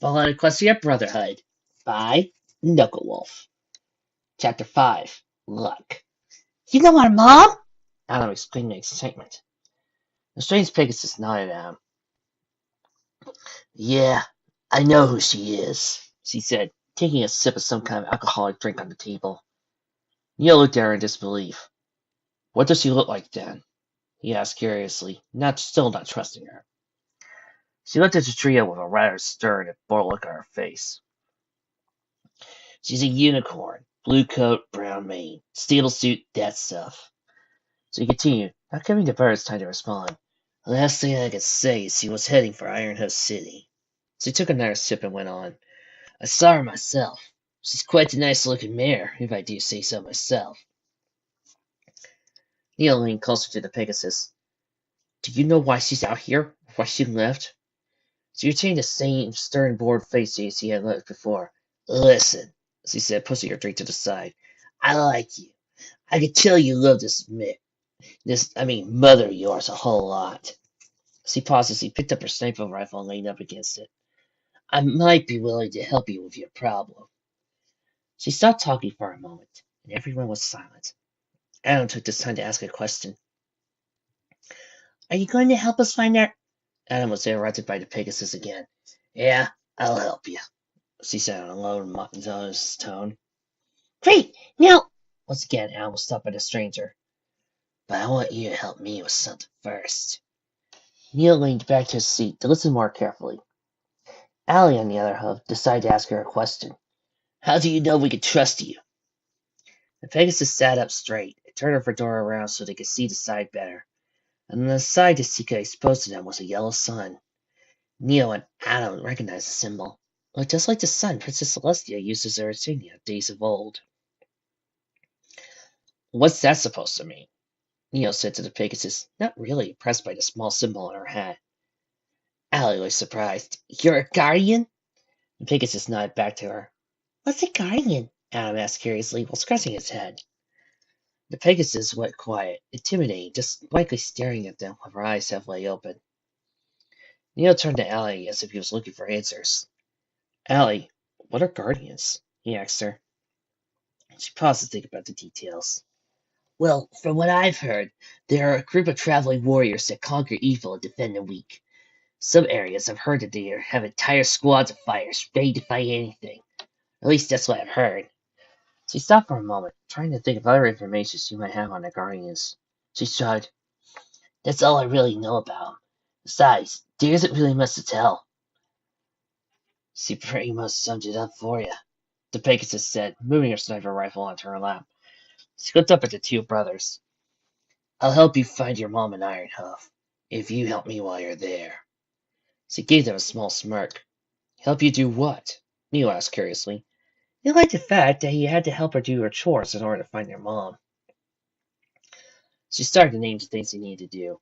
Follow Equestria Brotherhood by Knucklewolf. Chapter 5 Luck. You know our mom? Adam exclaimed in excitement. The strange Pegasus nodded at him. Yeah, I know who she is, she said, taking a sip of some kind of alcoholic drink on the table. Neil looked at her in disbelief. What does she look like then? He asked curiously, still not trusting her. She looked at the trio with a rather stern and bored look on her face. She's a unicorn. Blue coat, brown mane. Stable suit, that stuff. So he continued, not giving the birds time to respond. The last thing I could say is she was heading for Iron House City. So he took another sip and went on. I saw her myself. She's quite a nice looking mare, if I do say so myself. Neil leaned closer to the Pegasus. Do you know why she's out here? Why she left? She retained the same stern, bored face as he had left before. Listen, she said, pushing her drink to the side. I like you. I could tell you love mother of yours a whole lot. She paused as he picked up her sniper rifle and leaned up against it. I might be willing to help you with your problem. She stopped talking for a moment, and everyone was silent. Adam took this time to ask a question. Are you going to help us find our... Adam was interrupted by the Pegasus again. Yeah, I'll help you, she said in a low, monotonous tone. Great! Now... Once again, Adam was stopped by the stranger. But I want you to help me with something first. Neil leaned back to his seat to listen more carefully. Allie, on the other hand, decided to ask her a question. How do you know we can trust you? The Pegasus sat up straight and turned her fedora around so they could see the side better. And on the side that she could expose to them was a yellow sun. Neil and Adam recognized the symbol. It looked just like the sun Princess Celestia used as her insignia days of old. What's that supposed to mean? Neil said to the Pegasus, not really impressed by the small symbol on her hat. Allie was surprised. You're a guardian? The Pegasus nodded back to her. What's a guardian? Adam asked curiously while scratching his head. The Pegasus went quiet, intimidating, just blankly staring at them with her eyes halfway open. Neil turned to Allie as if he was looking for answers. Allie, what are guardians? He asked her. She paused to think about the details. Well, from what I've heard, they are a group of traveling warriors that conquer evil and defend the weak. Some areas I've heard that they have entire squads of fighters ready to fight anything. At least that's what I've heard. She stopped for a moment, trying to think of other information she might have on the Guardians. She shrugged. That's all I really know about 'em. Besides, there isn't really much to tell. She pretty much summed it up for you, the Pegasus said, moving her sniper rifle onto her lap. She looked up at the two brothers. I'll help you find your mom in Ironhoof, if you help me while you're there. She gave them a small smirk. Help you do what? Neil asked curiously. He liked the fact that he had to help her do her chores in order to find their mom. She started to name the things he needed to do.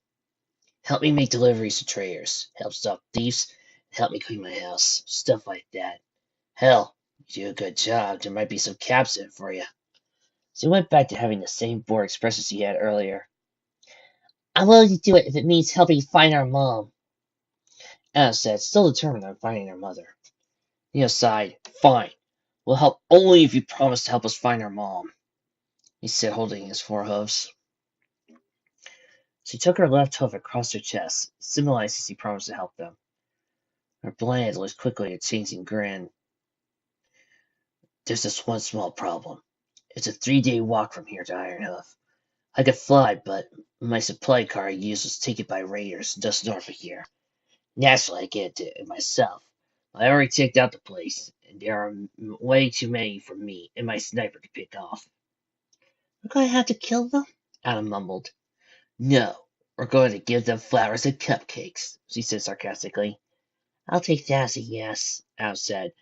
Help me make deliveries to traders, help stop thieves, help me clean my house, stuff like that. Hell, you do a good job, there might be some caps in it for you. She went back to having the same bored expression she had earlier. I'm willing to do it if it means helping find our mom, Anna said, still determined on finding her mother. Neil sighed. Fine. We'll help only if you promise to help us find our mom, he said, holding his forehooves. She took her left hoof across her chest, symbolizing she promised to help them. Her bland looked quickly a changing grin. There's just one small problem. It's a 3-day walk from here to Ironhoof. I could fly, but my supply car I used was taken by raiders just north of here. Naturally, I can't do it myself. I already checked out the place, and there are way too many for me and my sniper to pick off. We're going to have to kill them? Adam mumbled. No, we're going to give them flowers and cupcakes, she said sarcastically. I'll take that as a yes, Adam said,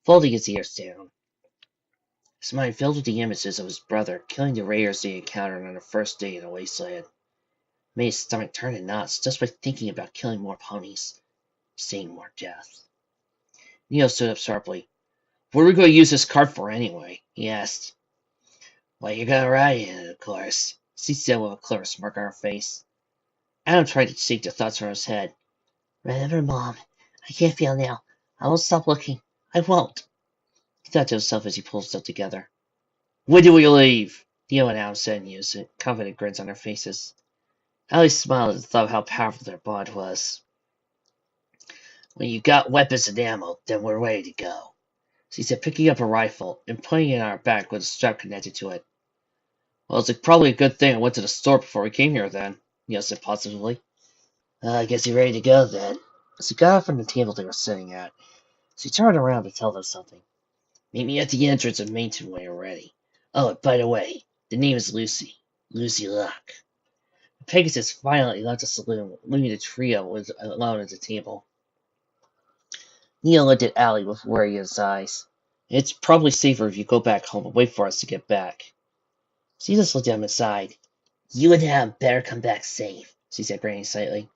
folding his ears down. His mind filled with the images of his brother killing the raiders they encountered on their first day in the wasteland. Made his stomach turn in knots just by thinking about killing more ponies, seeing more death. Neil stood up sharply. What are we going to use this cart for anyway? He asked. Well, you're going to ride in it, of course, she said with a clever smirk on her face. Adam tried to shake the thoughts from his head. Remember, Mom, I can't feel now. I won't stop looking. I won't, he thought to himself as he pulled himself together. When do we leave? Theo and Al said in unison, confident grins on their faces. Allie smiled at the thought of how powerful their bond was. When you got weapons and ammo, then we're ready to go, she said, picking up a rifle and putting it on her back with a strap connected to it. Well, it's probably a good thing I went to the store before we came here then, Neil said positively. I guess you're ready to go then. As he got up from the table they were sitting at, she turned around to tell them something. Meet me at the entrance of Mainton when you're ready. Oh, and by the way, the name is Lucy. Lucy Luck. Pegasus finally left the saloon, leaving the trio was alone at the table. Neil looked at Allie with worry in his eyes. It's probably safer if you go back home and wait for us to get back. She just looked at him and sighed. You and him better come back safe, she said, grinning slightly.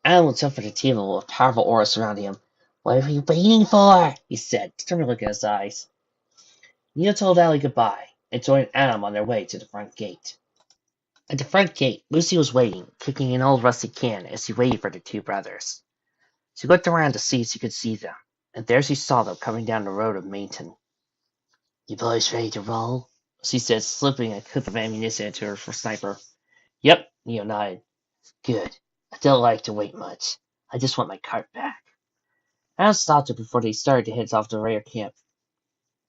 Alan looked up from the table with powerful aura surrounding him. What are you waiting for? He said, determined to look in his eyes. Neil told Allie goodbye and joined Adam on their way to the front gate. At the front gate, Lucy was waiting, kicking an old rusty can as she waited for the two brothers. She looked around to see if she could see them, and there she saw them coming down the road of Mainton. You boys ready to roll? She said, slipping a clip of ammunition into her for sniper. Yep, Neil nodded. Good. I don't like to wait much. I just want my cart back. Adam stopped her before they started to head off to the rear camp.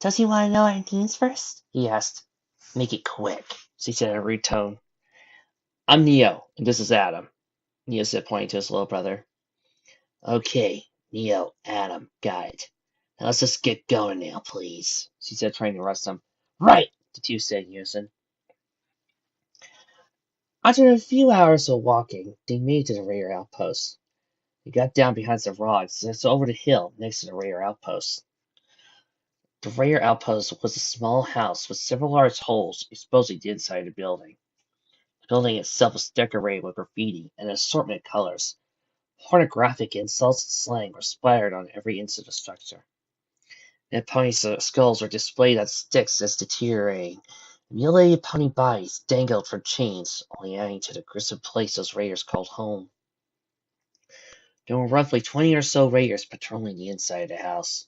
Does he want to know our names first? He asked. Make it quick, she said in a rude tone. I'm Neo, and this is Adam, Neo said, pointing to his little brother. Okay, Neo, Adam, got it. Now let's just get going now, please, she said, trying to rush them. Right, the two said in unison. After a few hours of walking, they made it to the rear outpost. They got down behind some rocks and saw over the hill next to the rear outpost. The rear outpost was a small house with several large holes exposing the inside of the building. The building itself was decorated with graffiti and an assortment of colors. Pornographic insults and slang were splattered on every inch of the structure. Dead ponies' skulls were displayed on sticks as deteriorating. Mutilated pony bodies dangled from chains, only adding to the gruesome place those raiders called home. There were roughly 20 or so raiders patrolling the inside of the house.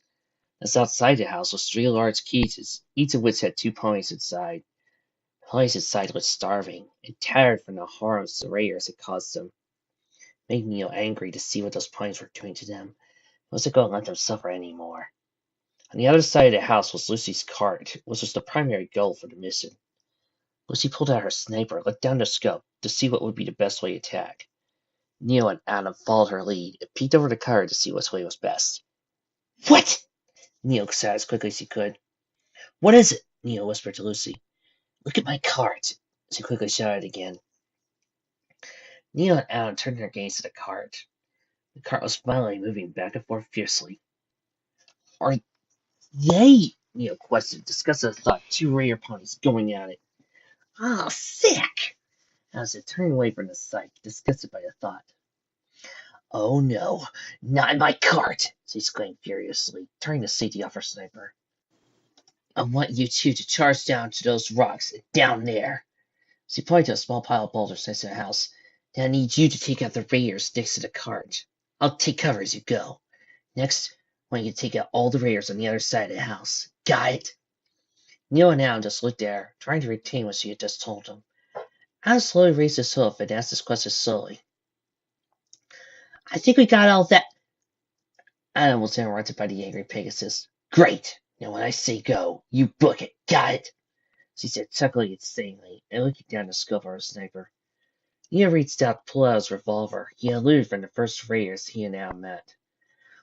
As outside the house was 3 large cages, each of which had 2 ponies inside. The ponies inside were starving and tired from the harms the raiders had caused them. It made Neo angry to see what those ponies were doing to them. He wasn't going to let them suffer anymore. On the other side of the house was Lucy's cart, which was the primary goal for the mission. Lucy pulled out her sniper, looked down the scope to see what would be the best way to attack. Neo and Adam followed her lead and peeked over the cart to see which way was best. What? Neo said as quickly as he could. What is it? Neo whispered to Lucy. Look at my cart, she quickly shouted again. Neo and Adam turned their gaze to the cart. The cart was finally moving back and forth fiercely. Are they? Neo questioned, disgusted at the thought 2 rare ponies going at it. Oh, sick! As it turned away from the sight, disgusted by the thought. Oh no, not in my cart! She exclaimed furiously, turning the safety off her sniper. I want you two to charge down to those rocks down there. She pointed to a small pile of boulders next to the house. Then I need you to take out the raiders next to the cart. I'll take cover as you go. Next, I want you to take out all the raiders on the other side of the house. Got it? Neil and Adam just looked at her, trying to retain what she had just told them. Adam slowly raised his hoof and asked his question slowly. I think we got all that. Adam was interrupted by the angry Pegasus. Great! Now when I say go, you book it. Got it? She said, chuckling insanely and looking down the scope of her sniper. Neil reached out to pull out his revolver. He had looted from the first raiders he and Adam met.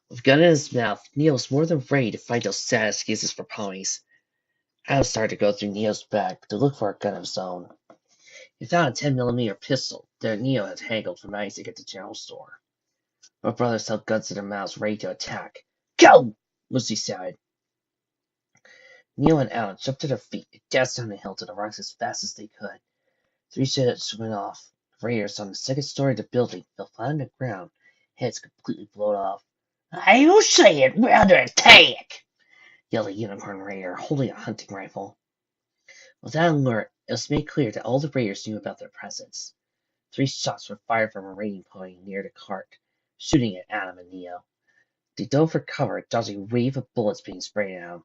With a gun in his mouth, Neil was more than ready to fight those sad excuses for ponies. Adam started to go through Neil's bag to look for a gun of his own. He found a 10mm pistol that Neil had haggled from Isaac at the general store. Both brothers held guns in their mouths, ready to attack. Go! Lucy shouted. Neil and Alan jumped to their feet and dashed down the hill to the rocks as fast as they could. 3 shots went off. The raiders on the second story of the building fell flat on the ground, heads completely blown off. I will say it, we're under attack! Yelled a unicorn raider, holding a hunting rifle. With that alert, it was made clear that all the raiders knew about their presence. 3 shots were fired from a raiding pony near the cart, shooting at Adam and Neo. They dove for cover, dodging a wave of bullets being sprayed at him.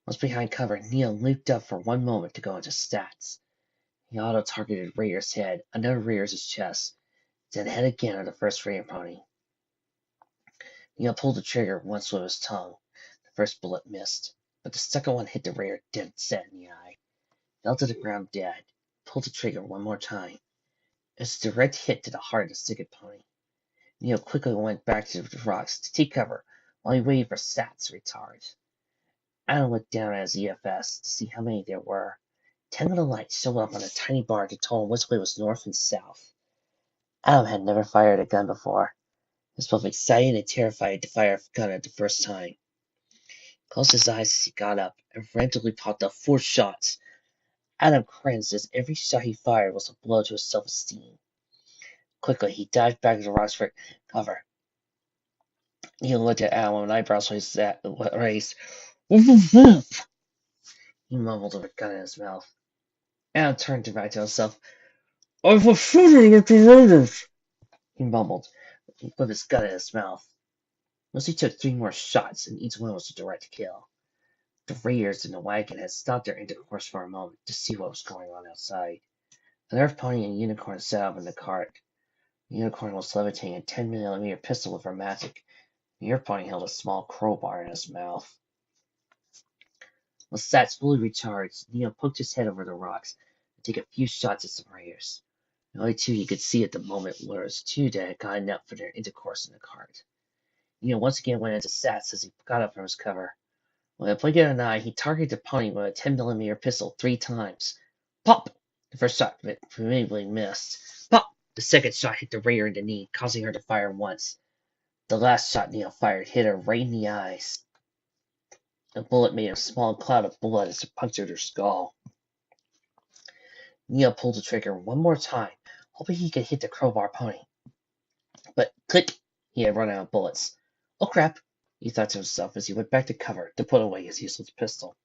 Once behind cover, Neo leaped up for one moment to go into stats. He auto-targeted Rayer's head, another Rayer's chest, then head again on the first Rayer pony. Neo pulled the trigger once with his tongue. The first bullet missed, but the second one hit the Rayer dead set in the eye. Fell to the ground dead. Pulled the trigger one more time. It was a direct hit to the heart of the second pony. Neo quickly went back to the rocks to take cover while he waited for stats to recharge. Adam looked down at his EFS to see how many there were. 10 little lights showed up on a tiny bar to tell him which way was north and south. Adam had never fired a gun before. He was both excited and terrified to fire a gun at the first time. He closed his eyes as he got up and frantically popped off 4 shots. Adam cringed as every shot he fired was a blow to his self-esteem. Quickly, he dived back to the rocks for cover. He looked at Adam with eyebrows raised. He mumbled with a gun in his mouth. Adam turned back to himself. "I was shooting at the raiders," he mumbled, with his gun in his mouth. Lucy took 3 more shots, and each one was a direct kill. The raiders in the wagon had stopped their intercourse for a moment to see what was going on outside. Another pony and unicorn sat up in the cart. The unicorn was levitating a 10mm pistol with Rheumatic. The other pony held a small crowbar in his mouth. With stats fully recharged, Neo poked his head over the rocks to take a few shots at some raiders. The only 2 he could see at the moment were his 2 that had gotten up for their intercourse in the cart. Neo once again went into stats as he got up from his cover. With a blink of an eye, he targeted the pony with a 10mm pistol 3 times. Pop! The first shot presumably missed. Pop! The second shot hit the raider in the knee, causing her to fire once. The last shot Neo fired hit her right in the eyes. The bullet made a small cloud of blood as it punctured her skull. Neo pulled the trigger one more time, hoping he could hit the crowbar pony. But click! He had run out of bullets. Oh crap! He thought to himself as he went back to cover to put away his useless pistol.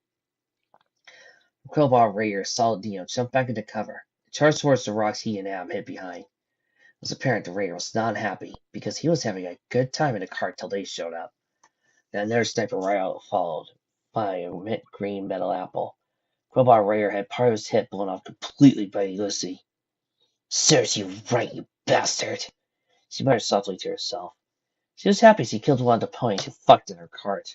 The crowbar raider saw Neo jump back into cover and charged towards the rocks he and Adam hid behind. It was apparent the raider was not happy because he was having a good time in the cart till they showed up. Then another sniper rifle followed by a mint green metal apple. Crowbar Raider had part of his head blown off completely by Lucy. "Serves you right, you bastard," she muttered softly to herself. She was happy as he killed one of the ponies who fucked in her cart.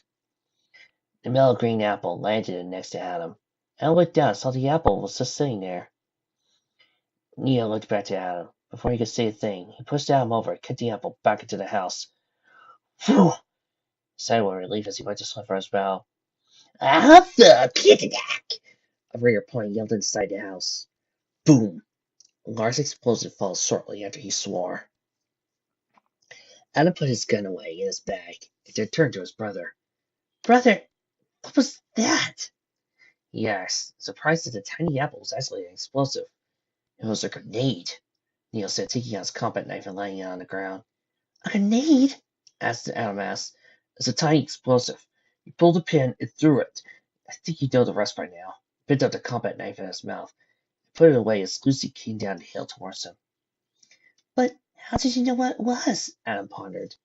The metal green apple landed next to Adam. Adam looked down and saw the apple was just sitting there. Neo looked back to Adam. Before he could say a thing, he pushed Adam over and kicked the apple back into the house. Phew! He sighed with relief as he went to slip for his bow. "Awesome! A rare pony yelled inside the house. Boom! A large explosion followed shortly after he swore. Adam put his gun away in his bag and then turned to his brother. "Brother, what was that?" he asked, surprised that the tiny apple was actually an explosive. "It was a grenade," Neil said, taking out his combat knife and laying it on the ground. "A grenade?" Adam asked. "It's a tiny explosive. He pulled a pin and threw it. I think you know the rest by now." He picked up the combat knife in his mouth and put it away as Lucy came down the hill towards him. "But how did you know what it was?" Adam pondered.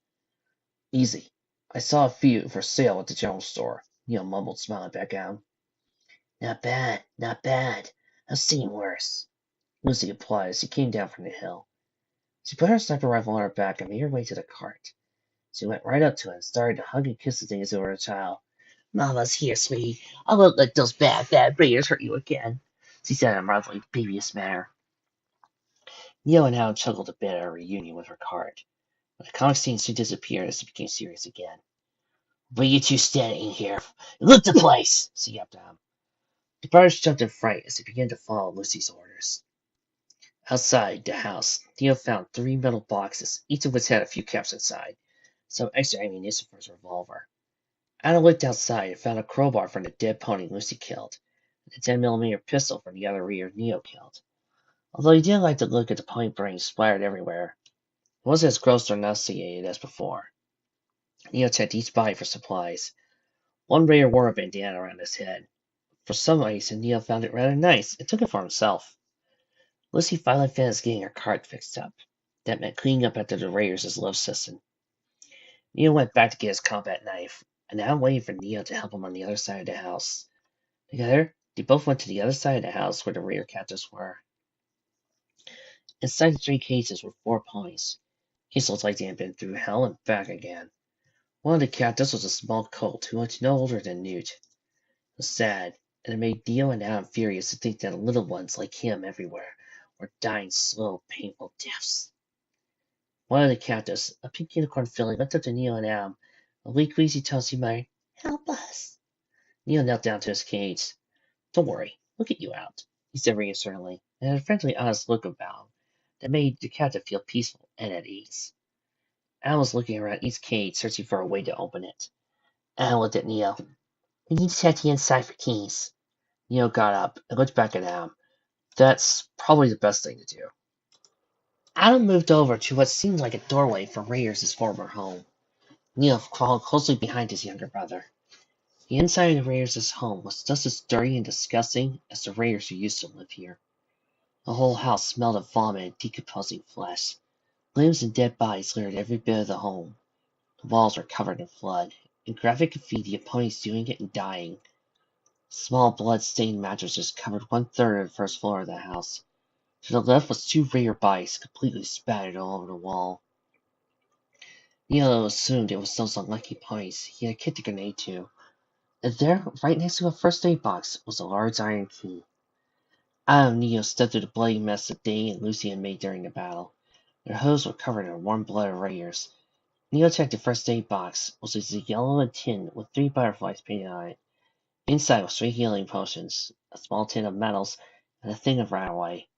"Easy. I saw a few for sale at the general store," Neil mumbled, smiling back at him. "Not bad, not bad. I've seen worse," Lucy replied as she came down from the hill. She put her sniper rifle on her back and made her way to the cart. She went right up to it and started to hug and kiss the thing as if it were a child. "Mama's here, sweetie. I won't let those bad raiders hurt you again," she said in a motherly, babyish manner. Neo and Adam chuckled a bit at her reunion with her cart. But the comic scene soon disappeared as it became serious again. "What are you two standing here? Look the place!" she yelled at him. The brothers jumped in fright as they began to follow Lucy's orders. Outside the house, Theo found 3 metal boxes, each of which had a few caps inside, some extra ammunition for his revolver. Adam looked outside and found a crowbar from the dead pony Lucy killed, and a 10mm pistol from the other rear Neo killed. Although he didn't like to look at the pony brains splattered everywhere, it wasn't as gross or nauseated as before. Neo checked each body for supplies. One raider wore a bandana around his head. For some reason, Neo found it rather nice and took it for himself. Lucy finally finished getting her cart fixed up. That meant cleaning up after the raiders' love system. Neo went back to get his combat knife, and Adam waited for Neo to help him on the other side of the house. Together, they both went to the other side of the house where the rear captives were. Inside the three cases were 4 ponies. These looked like they had been through hell and back again. One of the captives was a small colt who looked no older than Newt. It was sad, and it made Neo and Adam furious to think that little ones like him everywhere were dying slow, painful deaths. One of the captives, a pink unicorn filly, went up to Neo and Adam. A weak, queasy tone he muttered, "Help us." Neo knelt down to his cage. "Don't worry, we'll get you out," he said reassuringly, and had a friendly, honest look about him that made the captive feel peaceful and at ease. Adam was looking around each cage, searching for a way to open it. Adam looked at Neo. "We need to check the inside for keys." Neo got up and looked back at Adam. "That's probably the best thing to do." Adam moved over to what seemed like a doorway for Rayers' former home. Neo followed closely behind his younger brother. The inside of Rayers' home was just as dirty and disgusting as the Rayers who used to live here. The whole house smelled of vomit and decomposing flesh. Limbs and dead bodies littered every bit of the home. The walls were covered in blood, and graphic graffiti of ponies doing it and dying. Small blood-stained mattresses covered 1/3 of the first floor of the house. To the left was 2 rare bodies completely spattered all over the wall. Neo assumed it was those unlucky ponies he had kicked a grenade to. And there, right next to a first aid box, was a large iron key. Adam and Neo stepped through the bloody mess that they and Lucy had made during the battle. Their hooves were covered in warm blood of Rayers. Neo checked the first aid box, which was a yellow tin with 3 butterflies painted on it. Inside was 3 healing potions, a small tin of metals, and a thing of Rataway.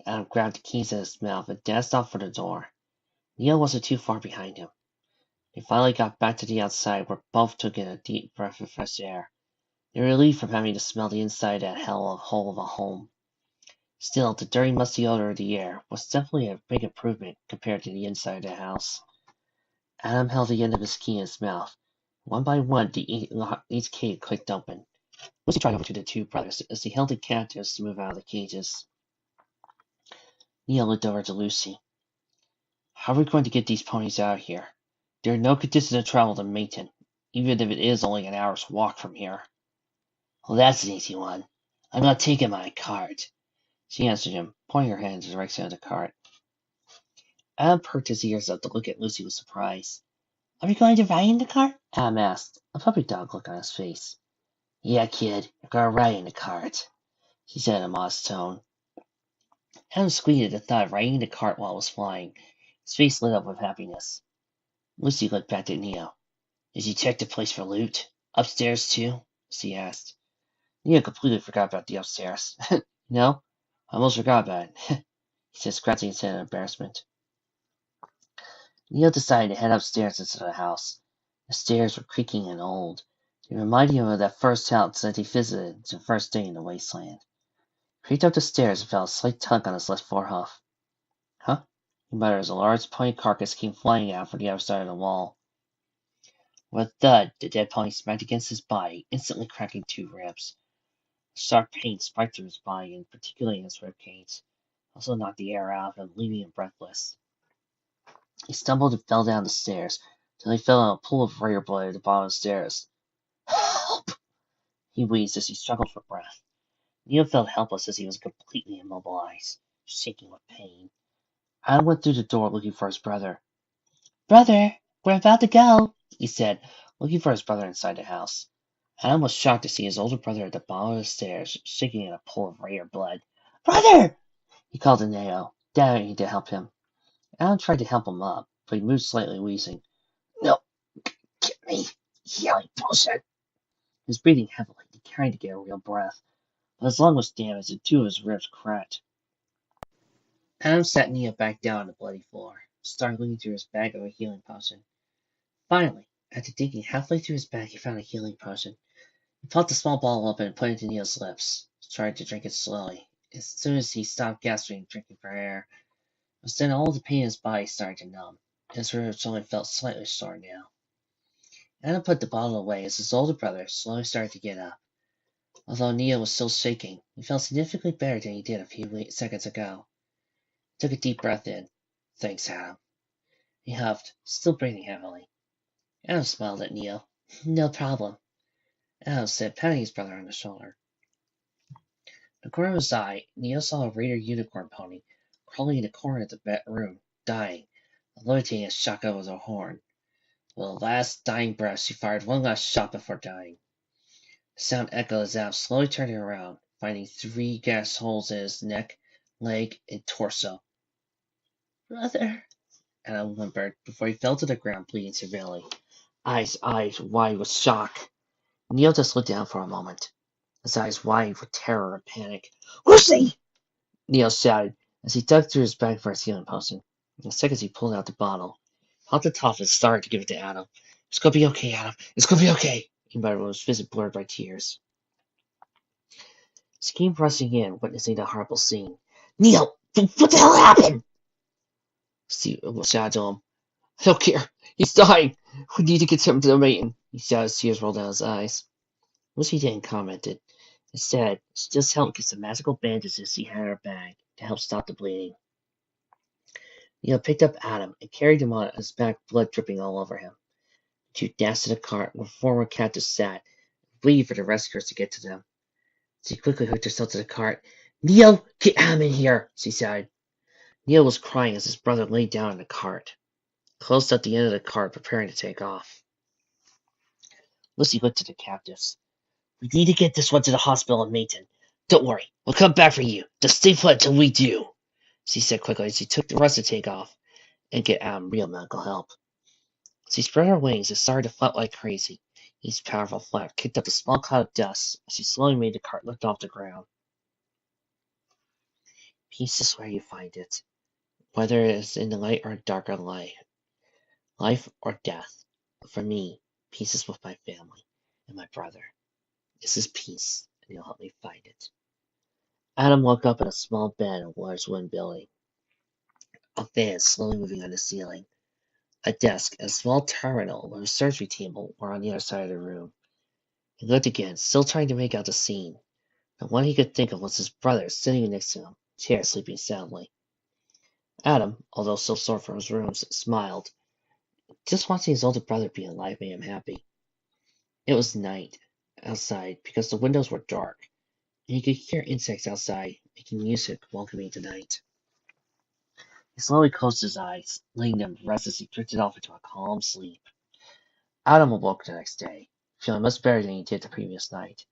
Adam grabbed the keys in his mouth and dashed off for the door. Neo wasn't too far behind him. They finally got back to the outside, where both took in a deep breath of fresh air. They were relieved from having to smell the inside of that hole of a home. Still, the dirty, musty odor of the air was definitely a big improvement compared to the inside of the house. Adam held the end of his key in his mouth. One by one, each cage clicked open. Lucy tried over to the 2 brothers as they held the captives to move out of the cages. Neil looked over to Lucy. "How are we going to get these ponies out of here? There are no conditions to travel to Mayton, even if it is only an hour's walk from here." "Well, that's an easy one. I'm not taking my cart," she answered him, pointing her hand in the direction of the cart. Adam perked his ears up to look at Lucy with surprise. "Are we going to ride in the cart?" Adam asked, a puppy dog look on his face. "Yeah, kid, we're going to ride in the cart," she said in a modest tone. Adam squealed at the thought of riding in the cart while it was flying. His face lit up with happiness. Lucy looked back at Neo. "Did you check the place for loot? Upstairs, too?" she asked. Neo completely forgot about the upstairs. "No, I almost forgot about it," he said, scratching his head in embarrassment. Neo decided to head upstairs into the house. The stairs were creaking and old. They reminded him of that first house that he visited the first day in the wasteland. He creaked up the stairs and felt a slight tug on his left forehoof. "Huh?" he muttered as a large pony carcass came flying out from the other side of the wall. With a thud, the dead pony smacked against his body, instantly cracking 2 ribs. Sharp pain spiked through his body, and particularly in his ribcage. Also knocked the air out of him, leaving him breathless. He stumbled and fell down the stairs, till he fell in a pool of rare blood at the bottom of the stairs. "Help!" he wheezed as he struggled for breath. Neo felt helpless as he was completely immobilized, shaking with pain. Adam went through the door looking for his brother. "Brother, we're about to go," he said, looking for his brother inside the house. Adam was shocked to see his older brother at the bottom of the stairs, shaking in a pool of rare blood. "Brother!" he called to Neo, daring to help him. Adam tried to help him up, but he moved slightly, wheezing. "No, get me healing potion." He was breathing heavily, trying to get a real breath, but his lung was damaged and 2 of his ribs cracked. Adam sat Neo back down on the bloody floor, started looking through his bag of a healing potion. Finally, after digging halfway through his bag, he found a healing potion. He popped the small bottle open and put it to Neo's lips, tried to drink it slowly. As soon as he stopped gasping and drinking for air, it was then all the pain in his body started to numb. His ribs only felt slightly sore now. Adam put the bottle away as his older brother slowly started to get up. Although Neo was still shaking, he felt significantly better than he did a few seconds ago. He took a deep breath in. "Thanks, Adam." He huffed, still breathing heavily. Adam smiled at Neo. No problem, Adam said, patting his brother on the shoulder. In the corner of his eye, Neo saw a raider unicorn pony crawling in the corner of the bedroom, dying, levitating a shotgun with a horn. With a last dying breath, she fired one last shot before dying. The sound echoed as Adam slowly turning around, finding 3 gas holes in his neck, leg, and torso. Brother, Adam whimpered before he fell to the ground, bleeding severely. Eyes wide with shock. Neo just looked down for a moment, his eyes wide with terror and panic. Lucy! Neo shouted as he dug through his bag for his healing potion. In seconds, he pulled out the bottle, held the top and started to give it to Adam. It's gonna be okay, Adam. It's gonna be okay, he muttered with his vision blurred by tears. She came rushing in, witnessing the horrible scene. Neo, what the hell happened? Steve shouted to him. I don't care. He's dying. We need to get him to the main. He shouted as tears rolled down his eyes. Lucy didn't comment. Instead, she just helped get some magical bandages she had in her bag to help stop the bleeding. Neo picked up Adam and carried him on his back, blood dripping all over him. The two dashed to the cart where former captives sat, waiting for the rescuers to get to them. She quickly hooked herself to the cart. Neo, get Adam in here, she sighed. Neo was crying as his brother lay down in the cart, close at the end of the cart, preparing to take off. Lucy looked at the captives. We need to get this one to the hospital in Mayton. Don't worry, we'll come back for you. Just stay put until we do, she said quickly as she took the rest to take off and get Adam real medical help. She spread her wings and started to flap like crazy. Each powerful flap kicked up a small cloud of dust as she slowly made the cart lift off the ground. Peace is where you find it, whether it is in the light or darker light, life or death. For me, peace is with my family and my brother. This is peace, and you'll help me find it. Adam woke up in a small bed in a large wooden building. A fan slowly moving on the ceiling. A desk and a small terminal with a surgery table were on the other side of the room. He looked again, still trying to make out the scene. The one he could think of was his brother sitting next to him, chair sleeping soundly. Adam, although still sore from his wounds, smiled. Just watching his older brother be alive made him happy. It was night outside because the windows were dark, and he could hear insects outside making music welcoming the night. He slowly closed his eyes, letting them rest as he drifted off into a calm sleep. Adam awoke the next day, feeling much better than he did the previous night.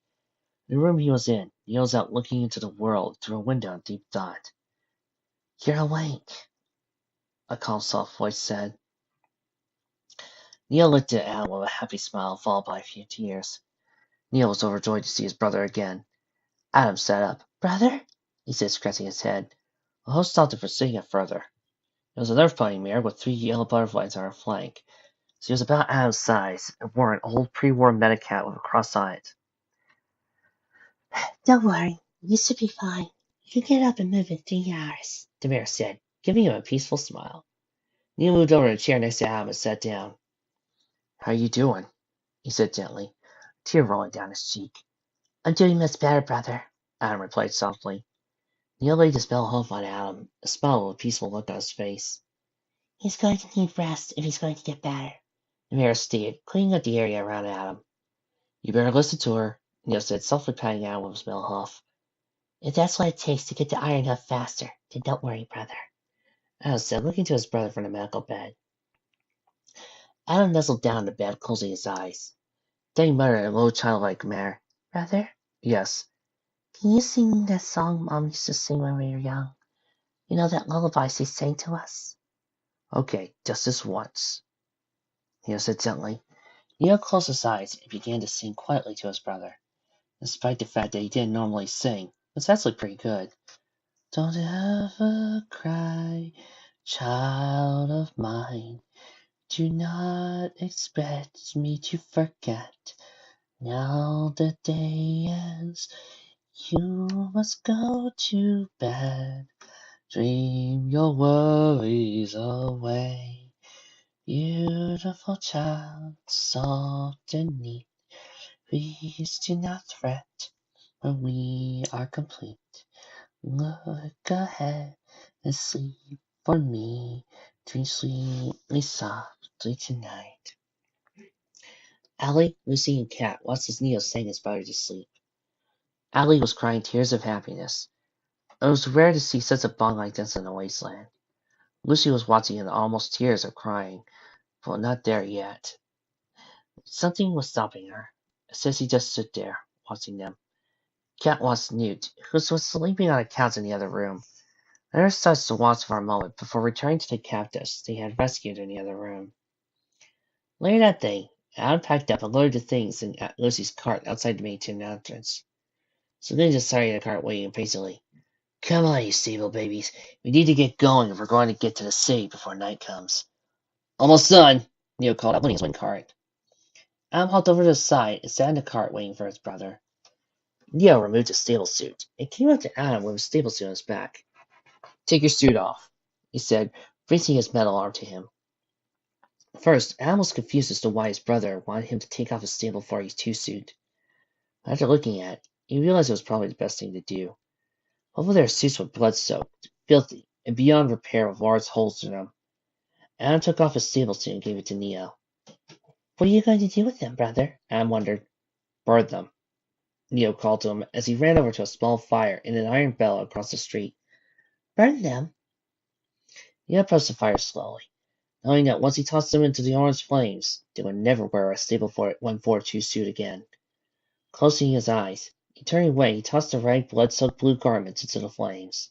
In the room he was in, he was out looking into the world through a window in deep thought. You're awake, a calm, soft voice said. Neil looked at Adam with a happy smile, followed by a few tears. Neil was overjoyed to see his brother again. Adam sat up. Brother? He said, scratching his head. The host stopped him from sitting up further. It was a nerve pony mare with 3 yellow butterflies on her flank. She was about Adam's size and wore an old pre-war medicat with a cross on it. Don't worry, you should be fine. You can get up and move in 3 hours, the mare said, giving him a peaceful smile. Neil moved over to a chair next to Adam and sat down. How you doing? He said gently, a tear rolling down his cheek. I'm doing much better, brother, Adam replied softly. Neil laid his bell home on Adam, a smile with a peaceful look on his face. He's going to need rest if he's going to get better, the mare stated, cleaning up the area around Adam. You better listen to her, Neil said, softly patting Adam with his bell hoof. If that's what it takes to get to Iron Hoof faster, then don't worry, brother, Adam said, looking to his brother from the medical bed. Adam nuzzled down in the bed, closing his eyes. Then he muttered in a low, childlike manner, Brother? Yes. Can you sing me that song Mom used to sing when we were young? You know that lullaby she sang to us? Okay, just this once, Neil said gently. Neil closed his eyes and began to sing quietly to his brother, despite the fact that he didn't normally sing. It's actually pretty good. Don't ever cry, child of mine. Do not expect me to forget. Now the day ends, you must go to bed. Dream your worries away. Beautiful child, soft and neat. Please do not fret when we are complete. Look ahead and sleep for me. Dream sweetly, softly tonight. Allie, Lucy, and Kat watched as Neo sang his brother to sleep. Allie was crying tears of happiness. It was rare to see such a bond like this in the wasteland. Lucy was watching in almost tears of crying, but not there yet. Something was stopping her. Sissy just stood there, watching them. Kat watched Newt, who was sleeping on a couch in the other room. Let her starts to watch for a moment before returning to the captives they had rescued in the other room. Later that day, Adam packed up and loaded the things in Lucy's cart outside the main entrance. Selena just started the cart waiting impatiently. Come on, you stable babies. We need to get going if we're going to get to the city before night comes. Almost done, Neo called out, putting his wing cart. Adam hopped over to the side and sat in the cart waiting for his brother. Neo removed his stable suit and came up to Adam with his stable suit on his back. Take your suit off, he said, raising his metal arm to him. First, Adam was confused as to why his brother wanted him to take off his stable 42 suit. After looking at it, he realized it was probably the best thing to do. Both of their suits were blood-soaked, filthy, and beyond repair with large holes in them. Adam took off his stable suit and gave it to Neo. What are you going to do with them, brother? Adam wondered. Burn them, Neo called to him as he ran over to a small fire in an iron bell across the street. Burn them? Neo approached the fire slowly, knowing that once he tossed them into the orange flames, they would never wear a stable 142 suit again. Closing his eyes, he turned away. He tossed the rag, blood-soaked blue garments into the flames.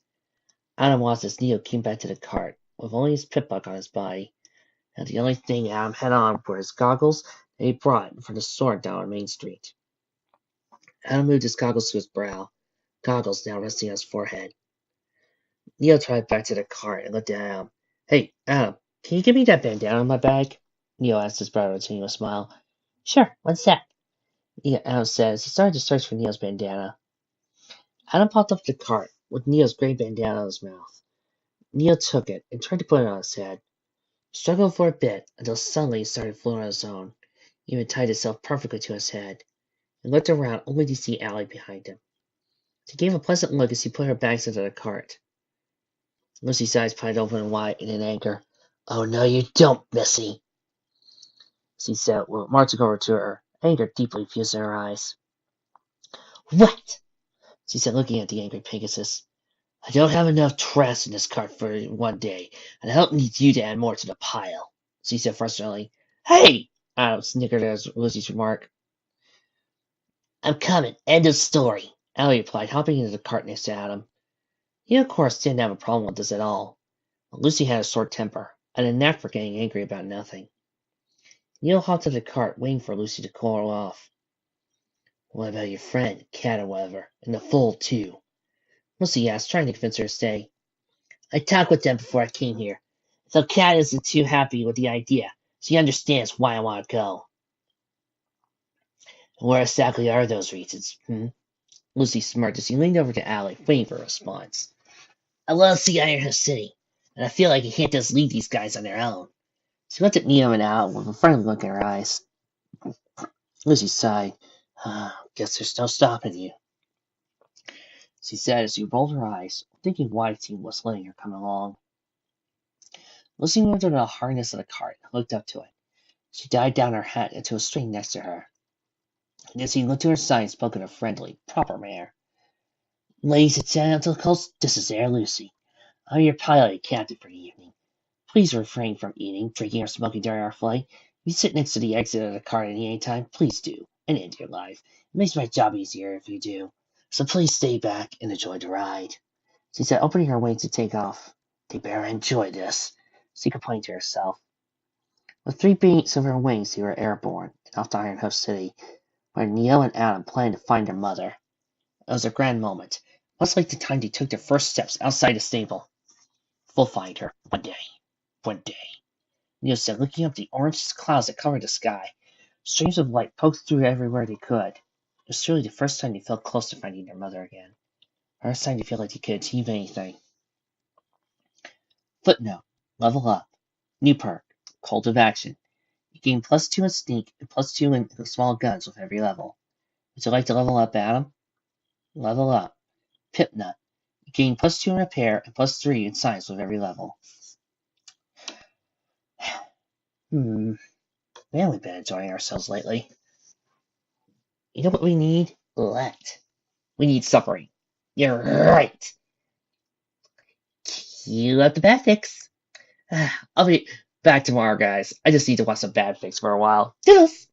Adam watched as Neo came back to the cart, with only his pit-buck on his body, and the only thing Adam had on were his goggles that he brought from the store down on Main Street. Adam moved his goggles to his brow, goggles now resting on his forehead. Neo tried back to the cart and looked at Adam. Hey, Adam, can you give me that bandana in my bag? Neo asked his brother with a smile. Sure, what's that? Adam said as he started to search for Neo's bandana. Adam popped up the cart with Neo's gray bandana in his mouth. Neo took it and tried to put it on his head. He struggled for a bit until suddenly it started floating on its own. He even tied itself perfectly to his head. He looked around only to see Allie behind him. She gave a pleasant look as he put her bags into the cart. Lucy's eyes pried open wide in anger. Oh, no, you don't, Missy, she said, marching over to her, anger deeply fused in her eyes. What? She said, looking at the angry Pegasus. I don't have enough trash in this cart for one day, and I don't need you to add more to the pile, she said frustratedly. Hey! Adam snickered at Lucy's remark. I'm coming. End of story, Allie replied, hopping into the cart next to Adam. He, of course, didn't have a problem with this at all. But Lucy had a short temper, and a knack for getting angry about nothing. Neil hopped to the cart, waiting for Lucy to call her off. What about your friend, Cat or whatever, and the fool, too? Lucy asked, trying to convince her to stay. I talked with them before I came here. So Cat isn't too happy with the idea. She understands why I want to go. Where exactly are those reasons, Lucy smirked as she leaned over to Allie, waiting for a response. I love to see Iron Hill City, and I feel like I can't just leave these guys on their own. She looked at Neo and Al with a friendly look in her eyes. Lucy sighed. Guess there's no stopping you, she said as she rolled her eyes, thinking why the team was letting her come along. Lucy moved to the harness of the cart and looked up to it. She tied down her hat into a string next to her. Nancy looked to her side and spoke in a friendly, proper manner. Ladies and gentlemen, this is Air Lucy. I'm your pilot and captain for the evening. Please refrain from eating, drinking, or smoking during our flight. If you sit next to the exit of the car at any time, please do, and end your life. It makes my job easier if you do. So please stay back and enjoy the ride, she said, opening her wings to take off. They better enjoy this, she complained to herself. With 3 beats of her wings, they were airborne and off to Iron Hoof City, where Neo and Adam planned to find their mother. It was a grand moment, much like the time they took their first steps outside the stable. We'll find her, one day. One day, Neo said, looking up the orange clouds that covered the sky. Streams of light poked through everywhere they could. It was truly the first time they felt close to finding their mother again. The first time they felt like they could achieve anything. Footnote. Level up. New perk. Cult of Action. You gain +2 in sneak and +2 in small guns with every level. Would you like to level up, Adam? Level up. Pip Nut. You gain +2 in repair and +3 in science with every level. Man, we've been enjoying ourselves lately. You know what we need? Let. We need suffering. You're right. Cue up the bad fix. I'll be back tomorrow, guys. I just need to watch some bad fix for a while. Toodles!